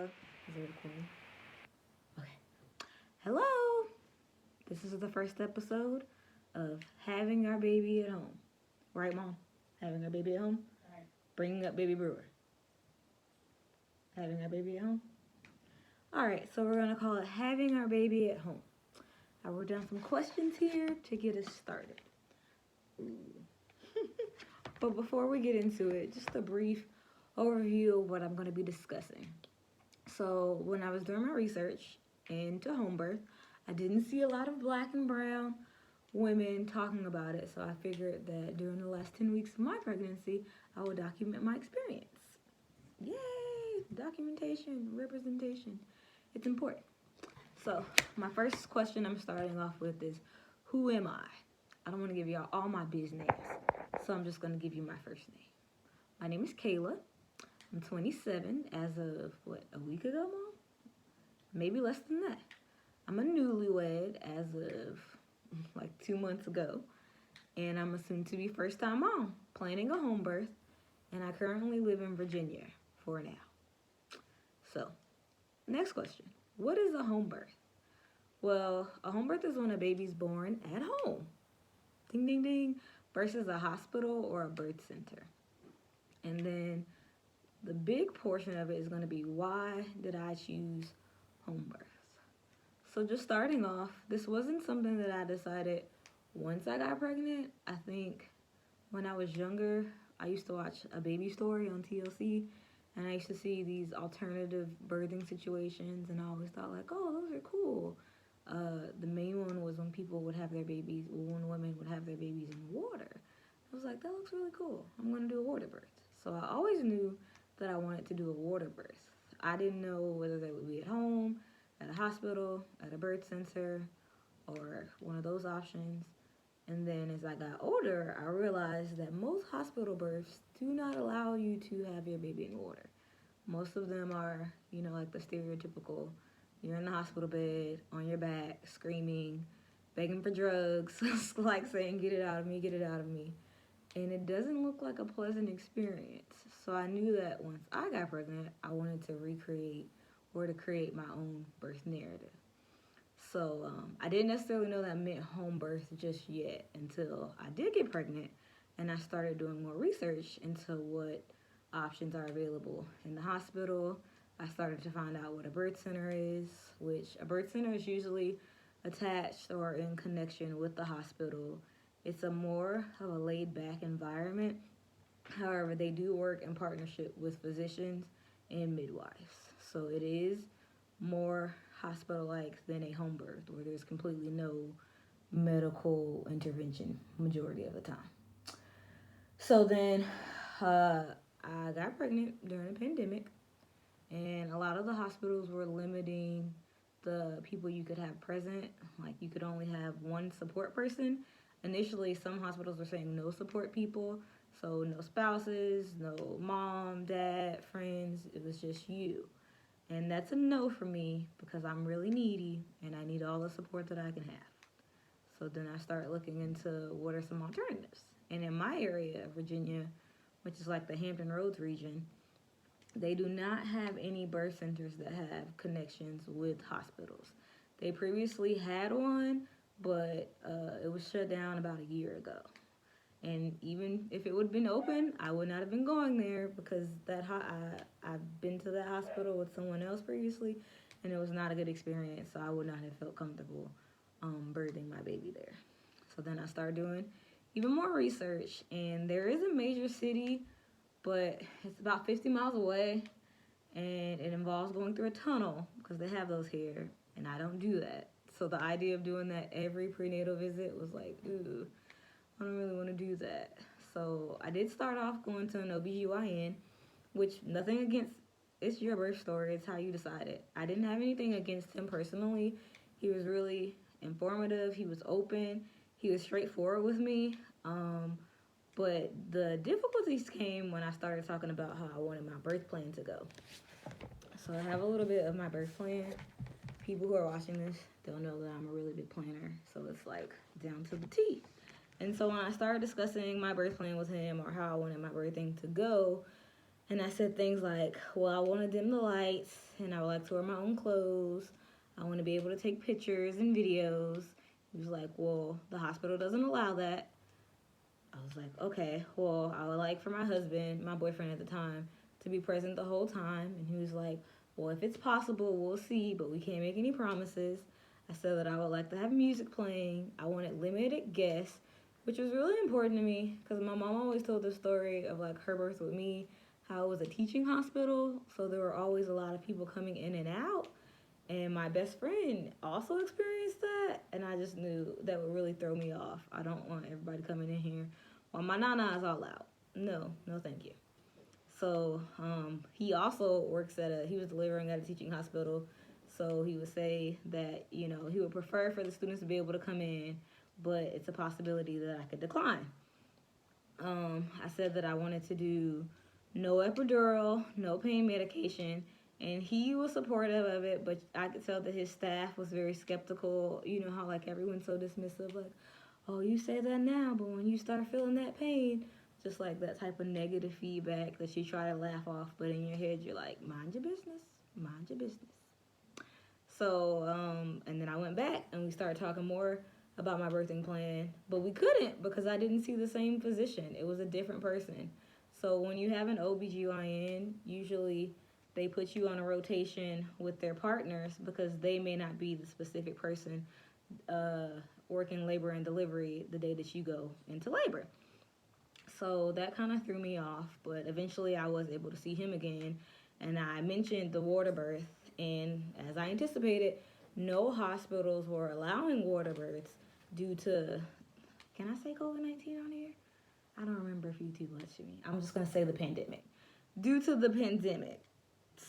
Is it recording? Okay. Hello. This is the first episode of having our baby at home. Right, Mom? Having our baby at home? Right. Bringing up baby Brewer. Having our baby at home? Alright, so we're going to call it having our baby at home. I wrote down some questions here to get us started. But before we get into it, just a brief overview of what I'm going to be discussing. So when I was doing my research into home birth, I didn't see a lot of black and brown women talking about it. So I figured that during the last 10 weeks of my pregnancy, I would document my experience. Yay! Documentation, representation. It's important. So my first question I'm starting off with is, who am I? I don't want to give y'all all my business, so I'm just going to give you my first name. My name is Kayla. I'm 27 as of, a week ago, Mom? Maybe less than that. I'm a newlywed as of, 2 months ago. And I'm a soon-to-be first-time mom, planning a home birth. And I currently live in Virginia for now. So, next question. What is a home birth? Well, a home birth is when a baby's born at home. Ding, ding, ding. Versus a hospital or a birth center. And then the big portion of it is going to be, why did I choose home births? So just starting off, this wasn't something that I decided once I got pregnant. I think when I was younger, I used to watch A Baby Story on TLC, and I used to see these alternative birthing situations, and I always thought oh, those are cool. The main one was when people would have their babies, when women would have their babies in water. I was like, that looks really cool. I'm going to do a water birth. So I always knew that I wanted to do a water birth. I didn't know whether they would be at home, at a hospital, at a birth center, or one of those options. And then as I got older, I realized that most hospital births do not allow you to have your baby in water. Most of them are, like the stereotypical, you're in the hospital bed, on your back, screaming, begging for drugs, like saying, get it out of me, get it out of me. And it doesn't look like a pleasant experience. So I knew that once I got pregnant, I wanted to recreate or to create my own birth narrative. So I didn't necessarily know that meant home birth just yet until I did get pregnant and I started doing more research into what options are available in the hospital. I started to find out what a birth center is, which a birth center is usually attached or in connection with the hospital. It's a more of a laid-back environment. However, they do work in partnership with physicians and midwives. So it is more hospital-like than a home birth, where there's completely no medical intervention majority of the time. So then I got pregnant during the pandemic, and a lot of the hospitals were limiting the people you could have present. Like, you could only have one support person. Initially, some hospitals were saying no support people, so no spouses, no mom, dad, friends. It was just you. And that's a no for me because I'm really needy and I need all the support that I can have. So then I started looking into what are some alternatives. And in my area, Virginia, which is like the Hampton Roads region, they do not have any birth centers that have connections with hospitals. They previously had one, but it was shut down about a year ago. And even if it would have been open, I would not have been going there because I've been to that hospital with someone else previously, and it was not a good experience. So I would not have felt comfortable birthing my baby there. So then I started doing even more research, and there is a major city, but it's about 50 miles away, and it involves going through a tunnel because they have those here, and I don't do that. So the idea of doing that every prenatal visit was like, ooh, I don't really want to do that. So I did start off going to an OBGYN, which nothing against, it's your birth story, it's how you decide it. I didn't have anything against him personally. He was really informative, he was open, he was straightforward with me. But the difficulties came when I started talking about how I wanted my birth plan to go. So I have a little bit of my birth plan. People who are watching this, they'll know that I'm a really big planner. So it's like down to the T. And so when I started discussing my birth plan with him or how I wanted my birthing to go, And I said things like, well, I want to dim the lights and I would like to wear my own clothes. I want to be able to take pictures and videos. He was like, well, the hospital doesn't allow that. I was like, okay, well, I would like for my husband, my boyfriend at the time, to be present the whole time. And he was like, well, if it's possible, we'll see, but we can't make any promises. I said that I would like to have music playing. I wanted limited guests, which was really important to me because my mom always told the story of like her birth with me, how it was a teaching hospital. So there were always a lot of people coming in and out. And my best friend also experienced that, and I just knew that would really throw me off. I don't want everybody coming in here while my nana is all out. No, no, thank you. So he also works he was delivering at a teaching hospital. So he would say that, he would prefer for the students to be able to come in, but it's a possibility that I could decline. I said that I wanted to do no epidural, no pain medication, and he was supportive of it, but I could tell that his staff was very skeptical. You know how like everyone's so dismissive, like, oh, you say that now, but when you start feeling that pain, just like that type of negative feedback that you try to laugh off, but in your head you're like, mind your business, mind your business. So, and then I went back and we started talking more about my birthing plan, but we couldn't because I didn't see the same physician. It was a different person. So when you have an OBGYN, usually they put you on a rotation with their partners because they may not be the specific person uh, working labor and delivery the day that you go into labor. So that kind of threw me off, but eventually I was able to see him again. And I mentioned the water birth, and as I anticipated, no hospitals were allowing water births due to, can I say COVID-19 on here? I don't remember if YouTube lets me. I'm just going to say the pandemic. Due to the pandemic.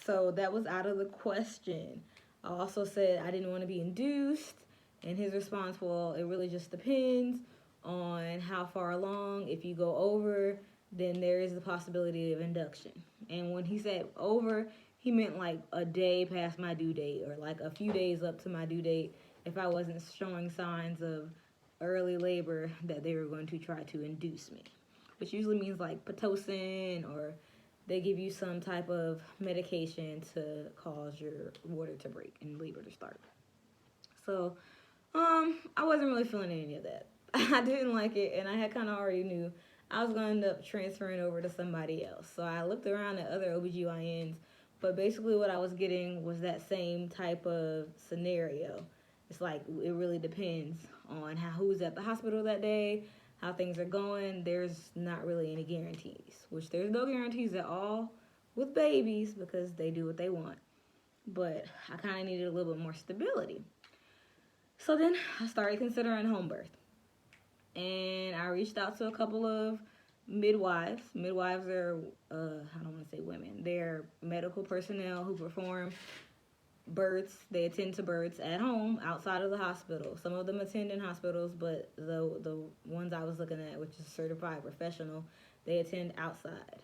So that was out of the question. I also said I didn't want to be induced, and his response, well, it really just depends on how far along. If you go over, then there is the possibility of induction. And when he said over, he meant like a day past my due date or like a few days up to my due date if I wasn't showing signs of early labor that they were going to try to induce me, which usually means like Pitocin, or they give you some type of medication to cause your water to break and labor to start. So, I wasn't really feeling any of that. I didn't like it, and I had kind of already knew I was going to end up transferring over to somebody else. So I looked around at other OBGYNs, but basically what I was getting was that same type of scenario. It's like it really depends on who's at the hospital that day, how things are going. There's not really any guarantees, which there's no guarantees at all with babies because they do what they want. But I kind of needed a little bit more stability. So then I started considering home birth. And I reached out to a couple of midwives. Midwives are, I don't want to say women, they're medical personnel who perform births. They attend to births at home outside of the hospital. Some of them attend in hospitals, but the ones I was looking at, which is certified professional, they attend outside.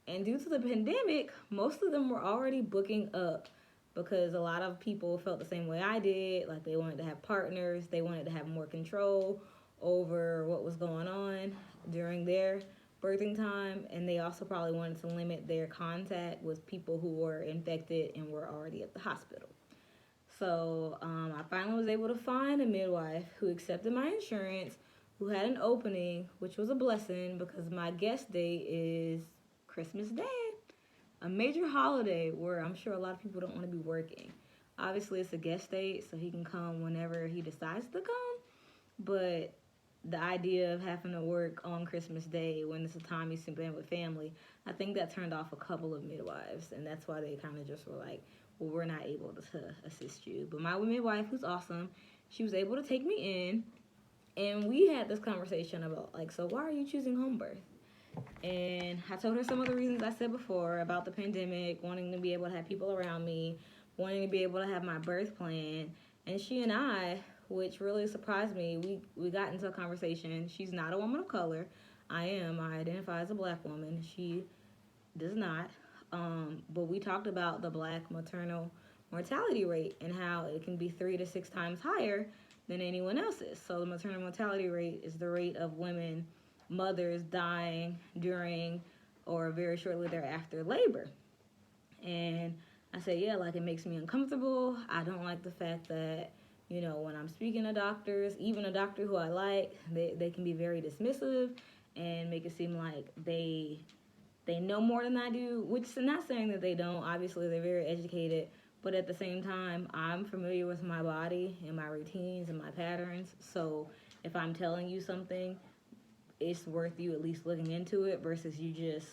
And due to the pandemic, most of them were already booking up because a lot of people felt the same way I did. Like they wanted to have partners, they wanted to have more control over what was going on during their birthing time, and they also probably wanted to limit their contact with people who were infected and were already at the hospital. So I finally was able to find a midwife who accepted my insurance, who had an opening, which was a blessing because my guest date is Christmas Day, a major holiday where I'm sure a lot of people don't want to be working. Obviously, it's a guest date, so he can come whenever he decides to come, but the idea of having to work on Christmas Day when it's a time you spend with family, I think that turned off a couple of midwives, and that's why they kind of just were like, well, we're not able to assist you. But my midwife, who's awesome, she was able to take me in, and we had this conversation about, like, so why are you choosing home birth? And I told her some of the reasons I said before about the pandemic, wanting to be able to have people around me, wanting to be able to have my birth plan, and she and I, which really surprised me, we got into a conversation. She's not a woman of color. I am. I identify as a black woman. She does not. But we talked about the black maternal mortality rate and how it can be 3 to 6 times higher than anyone else's. So the maternal mortality rate is the rate of women, mothers dying during or very shortly thereafter labor. And I said, yeah, like it makes me uncomfortable. I don't like the fact that, when I'm speaking to doctors, even a doctor who I like, they can be very dismissive and make it seem like they know more than I do, which is not saying that they don't. Obviously, they're very educated, but at the same time, I'm familiar with my body and my routines and my patterns. So if I'm telling you something, it's worth you at least looking into it versus you just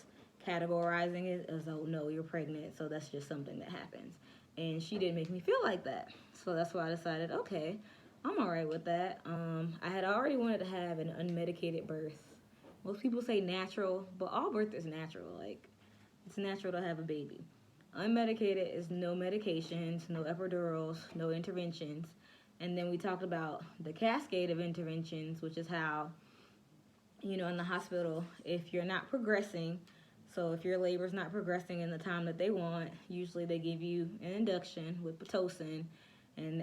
categorizing it as, oh no, you're pregnant, so that's just something that happens. And she didn't make me feel like that. So that's why I decided, okay, I'm all right with that. I had already wanted to have an unmedicated birth. Most people say natural, but all birth is natural. Like, it's natural to have a baby. Unmedicated is no medications, no epidurals, no interventions. And then we talked about the cascade of interventions, which is how, in the hospital, if you're not progressing, so if your labor is not progressing in the time that they want, usually they give you an induction with Pitocin,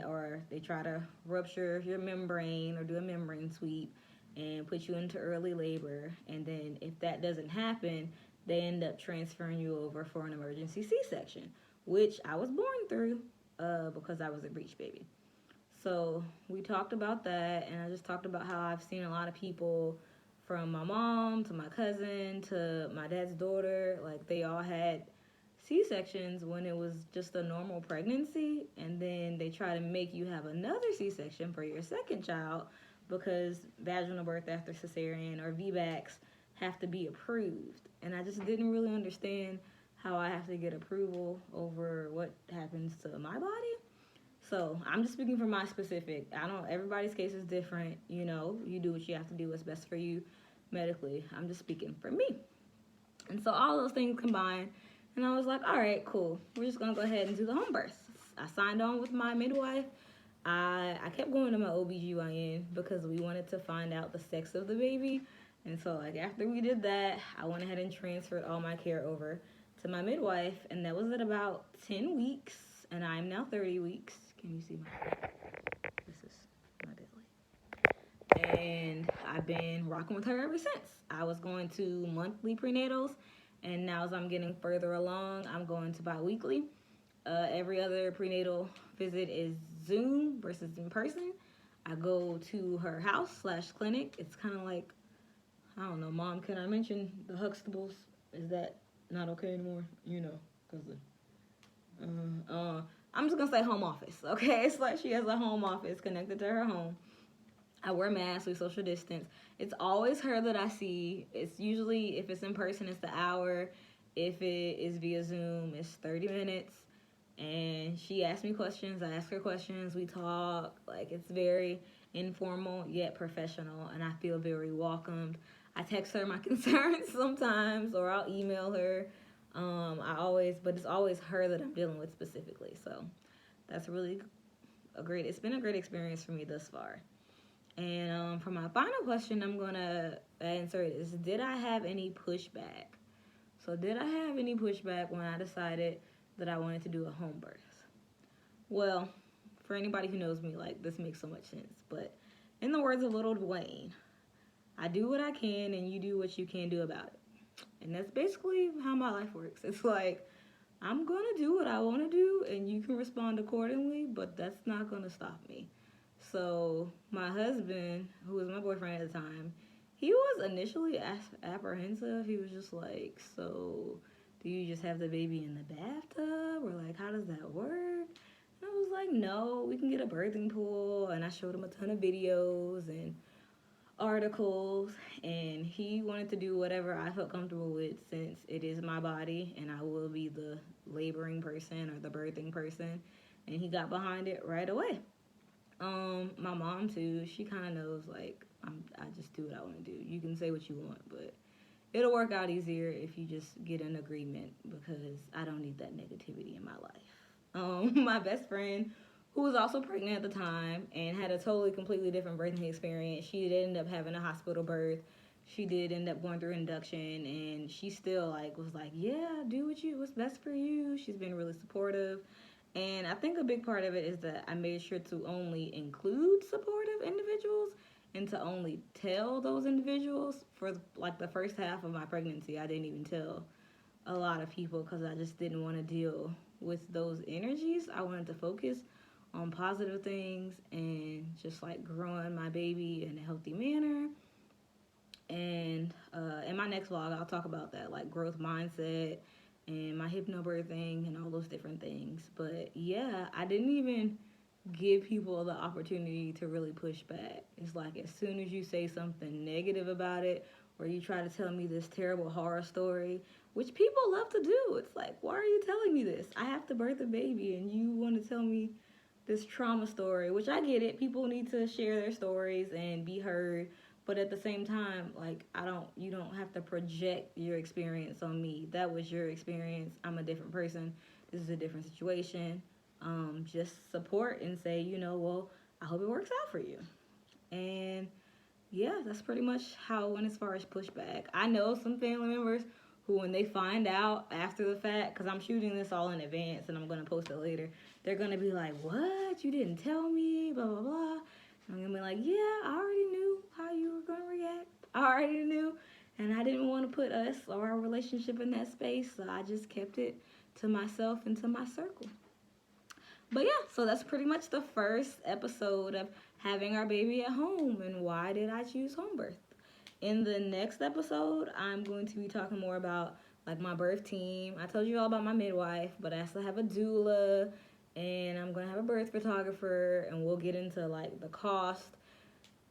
or they try to rupture your membrane or do a membrane sweep and put you into early labor. And then if that doesn't happen, they end up transferring you over for an emergency C-section, which I was born through because I was a breech baby. So we talked about that, and I just talked about how I've seen a lot of people, from my mom to my cousin to my dad's daughter, like they all had C-sections when it was just a normal pregnancy, and then they try to make you have another C-section for your second child because vaginal birth after cesarean or VBACs have to be approved. And I just didn't really understand how I have to get approval over what happens to my body. So I'm just speaking for my specific. I don't. Everybody's case is different. You do what you have to do. What's best for you medically. I'm just speaking for me. And so all those things combined, and I was like, all right, cool. We're just gonna go ahead and do the home birth. I signed on with my midwife. I kept going to my OBGYN because we wanted to find out the sex of the baby. And so like after we did that, I went ahead and transferred all my care over to my midwife, and that was at about 10 weeks, and I'm now 30 weeks. Can you see my, this is my belly. And I've been rocking with her ever since. I was going to monthly prenatals, and now as I'm getting further along, I'm going to bi-weekly. Every other prenatal visit is Zoom versus in person. I go to her house/clinic. It's kind of like, I don't know, Mom, can I mention the Huxtables? Is that not okay anymore? Because I'm just going to say home office, okay? It's like she has a home office connected to her home. I wear masks, we social distance. It's always her that I see. It's usually, if it's in person, it's the hour. If it is via Zoom, it's 30 minutes. And she asks me questions, I ask her questions, we talk. Like, it's very informal yet professional, and I feel very welcomed. I text her my concerns sometimes, or I'll email her. But it's always her that I'm dealing with specifically. So that's really it's been a great experience for me thus far. And for my final question, I'm gonna answer it is, did I have any pushback? So did I have any pushback when I decided that I wanted to do a home birth? Well, for anybody who knows me, like, this makes so much sense. But in the words of Little Dwayne, I do what I can and you do what you can do about it. And that's basically how my life works. It's like, I'm going to do what I want to do and you can respond accordingly, but that's not going to stop me. So my husband, who was my boyfriend at the time, he was initially apprehensive. He was just like, so do you just have the baby in the bathtub? Or like, how does that work? And I was like, no, we can get a birthing pool. And I showed him a ton of videos and articles, and he wanted to do whatever I felt comfortable with, since it is my body and I will be the laboring person or the birthing person. And he got behind it right away. My mom too, she kind of knows, like, I just do what I want to do. You can say what you want, but it'll work out easier if you just get an agreement, because I don't need that negativity in my life. My best friend, who was also pregnant at the time and had a totally completely different birthing experience, she did end up having a hospital birth. She did end up going through induction, and she still was like, yeah, do what's best for you. She's been really supportive. And I think a big part of it is that I made sure to only include supportive individuals and to only tell those individuals for like the first half of my pregnancy. I didn't even tell a lot of people because I just didn't want to deal with those energies. I wanted to focus on positive things and just like growing my baby in a healthy manner. And in my next vlog, I'll talk about that, like growth mindset and my hypnobirthing and all those different things. But yeah, I didn't even give people the opportunity to really push back. It's like as soon as you say something negative about it, or you try to tell me this terrible horror story, which people love to do, it's like, why are you telling me this? I have to birth a baby and you want to tell me this trauma story, which I get it. People need to share their stories and be heard. But at the same time, like you don't have to project your experience on me. That was your experience. I'm a different person. This is a different situation. Just support and say, well, I hope it works out for you. And yeah, that's pretty much how it went as far as pushback. I know some family members who, when they find out after the fact, because I'm shooting this all in advance and I'm going to post it later, they're going to be like, what? You didn't tell me, blah, blah, blah. And I'm going to be like, yeah, I already knew how you were going to react. I already knew. And I didn't want to put us or our relationship in that space, so I just kept it to myself and to my circle. But yeah, so that's pretty much the first episode of having our baby at home and why did I choose home birth. In the next episode, I'm going to be talking more about like my birth team. I told you all about my midwife, but I also have a doula and I'm going to have a birth photographer, and we'll get into like the cost,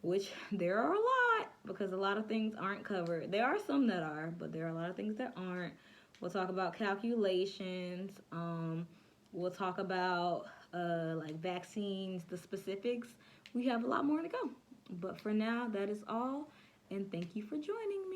which there are a lot because a lot of things aren't covered. There are some that are, but there are a lot of things that aren't. We'll talk about calculations. We'll talk about like vaccines, the specifics. We have a lot more to go. But for now, that is all. And thank you for joining me.